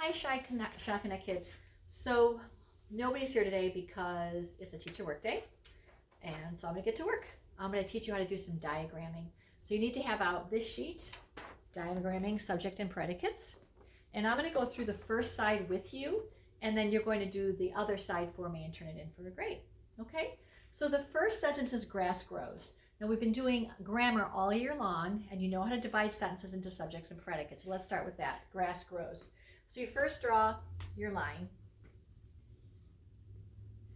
Hi, Shy Connect kids. So nobody's here today because it's a teacher work day, and so I'm gonna get to work. I'm gonna teach you how to do some diagramming. So you need to have out this sheet, diagramming subject and predicates, and I'm gonna go through the first side with you, and then you're going to do the other side for me and turn it in for a grade. Okay? So the first sentence is grass grows. Now we've been doing grammar all year long, and you know how to divide sentences into subjects and predicates. So let's start with that. Grass grows. So you first draw your line,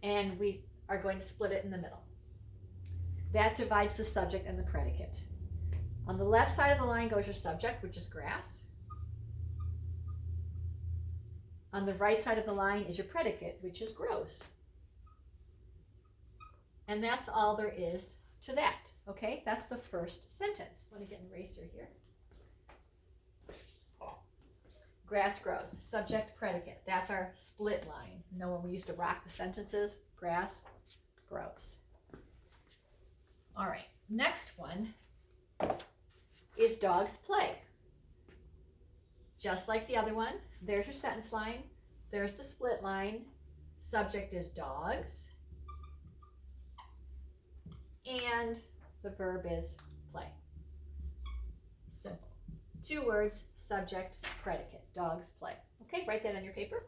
and we are going to split it in the middle. That divides the subject and the predicate. On the left side of the line goes your subject, which is grass. On the right side of the line is your predicate, which is grows. And that's all there is to that, okay? That's the first sentence. Let me get an eraser here. Grass grows, subject, predicate. That's our split line. You know when we used to rock the sentences? Grass grows. All right, next one is dogs play. Just like the other one, there's your sentence line. There's the split line. Subject is dogs. And the verb is play. Simple. 2 words, subject, predicate. Dogs play. Okay, write that on your paper.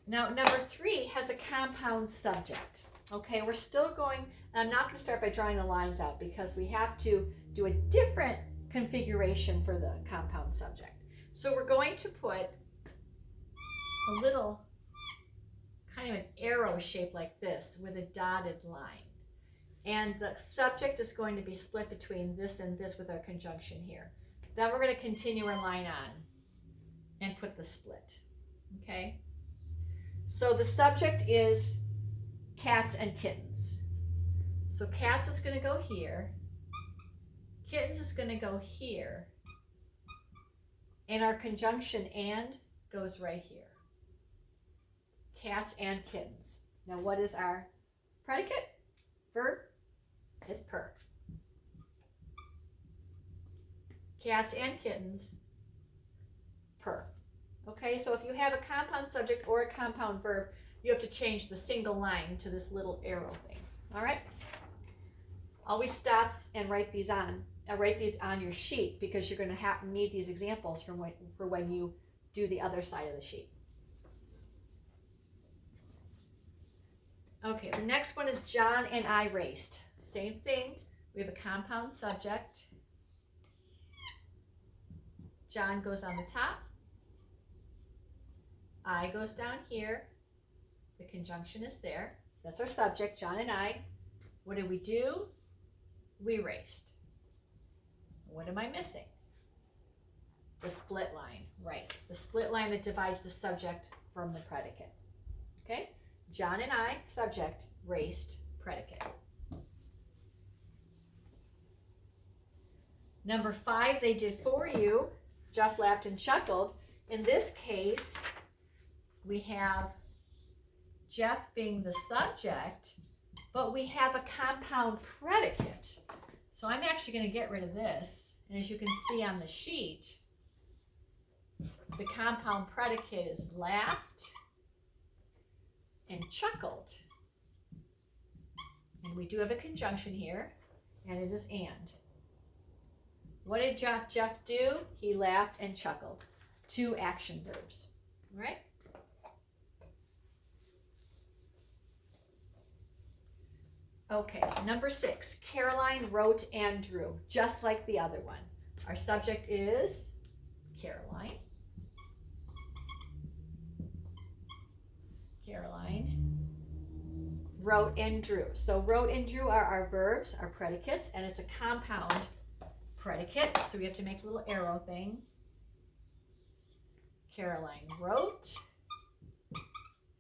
Now, number 3 has a compound subject. Okay, we're still going, and I'm not going to start by drawing the lines out because we have to do a different configuration for the compound subject. So we're going to put a little kind of an arrow shape like this with a dotted line. And the subject is going to be split between this and this with our conjunction here. Then we're going to continue our line on and put the split. Okay? So the subject is cats and kittens. So cats is going to go here. Kittens is going to go here. And our conjunction and goes right here. Cats and kittens. Now what is our predicate? Verb is per. Cats and kittens, per. Okay, so if you have a compound subject or a compound verb, you have to change the single line to this little arrow thing. All right? Always stop and write these on. Write these on your sheet because you're going to need these examples for when you do the other side of the sheet. Okay, the next one is John and I raced. Same thing. We have a compound subject. John goes on the top. I goes down here. The conjunction is there. That's our subject, John and I. What did we do? We raced. What am I missing? The split line, right. The split line that divides the subject from the predicate. Okay? John and I, subject, raced, predicate. Number 5, they did for you. Jeff laughed and chuckled. In this case, we have Jeff being the subject, but we have a compound predicate. So I'm actually going to get rid of this. And as you can see on the sheet, the compound predicate is laughed and chuckled. And we do have a conjunction here, and it is and. What did Jeff do? He laughed and chuckled. 2 action verbs. All right? Okay, number 6. Caroline wrote and drew, just like the other one. Our subject is Caroline. Caroline wrote and drew. So wrote and drew are our verbs, our predicates, and it's a compound predicate. So we have to make a little arrow thing. Caroline wrote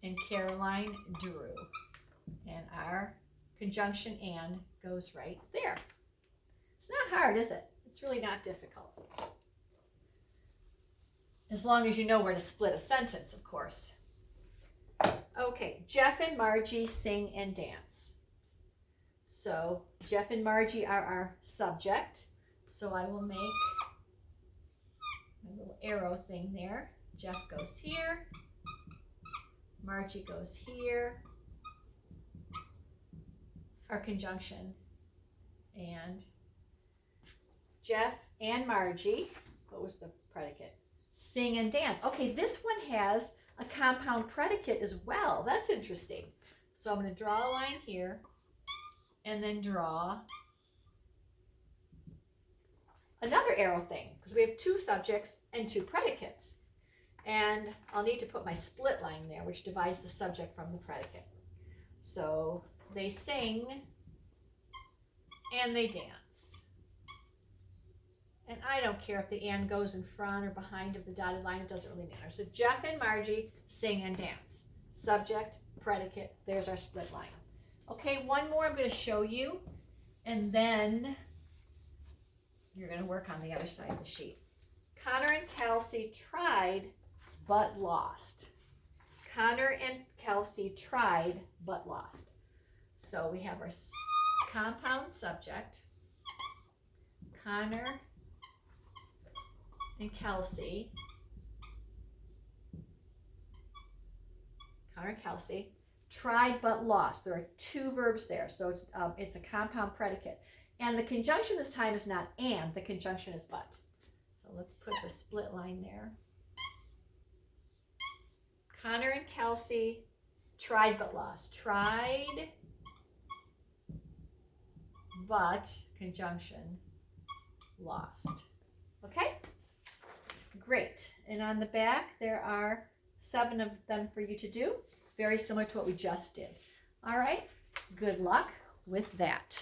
and Caroline drew. And our conjunction and goes right there. It's not hard, is it? It's really not difficult. As long as you know where to split a sentence, of course. Okay, Jeff and Margie sing and dance. So Jeff and Margie are our subject. So I will make my little arrow thing there. Jeff goes here. Margie goes here. Our conjunction. And Jeff and Margie, what was the predicate? Sing and dance. Okay, this one has a compound predicate as well. That's interesting. So I'm going to draw a line here and then draw another arrow thing because we have two subjects and two predicates. And I'll need to put my split line there, which divides the subject from the predicate. So they sing and they dance. And I don't care if the and goes in front or behind of the dotted line. It doesn't really matter. So Jeff and Margie sing and dance. Subject, predicate, there's our split line. Okay, one more I'm going to show you. And then you're going to work on the other side of the sheet. Connor and Kelsey tried but lost. Connor and Kelsey tried but lost. So we have our compound subject. Connor and Kelsey. Connor and Kelsey tried but lost. There are two verbs there, so it's a compound predicate. And the conjunction this time is not and, the conjunction is but. So let's put the split line there. Connor and Kelsey tried but lost. Tried but conjunction lost. Okay? Great. And on the back, there are 7 of them for you to do. Very similar to what we just did. All right. Good luck with that.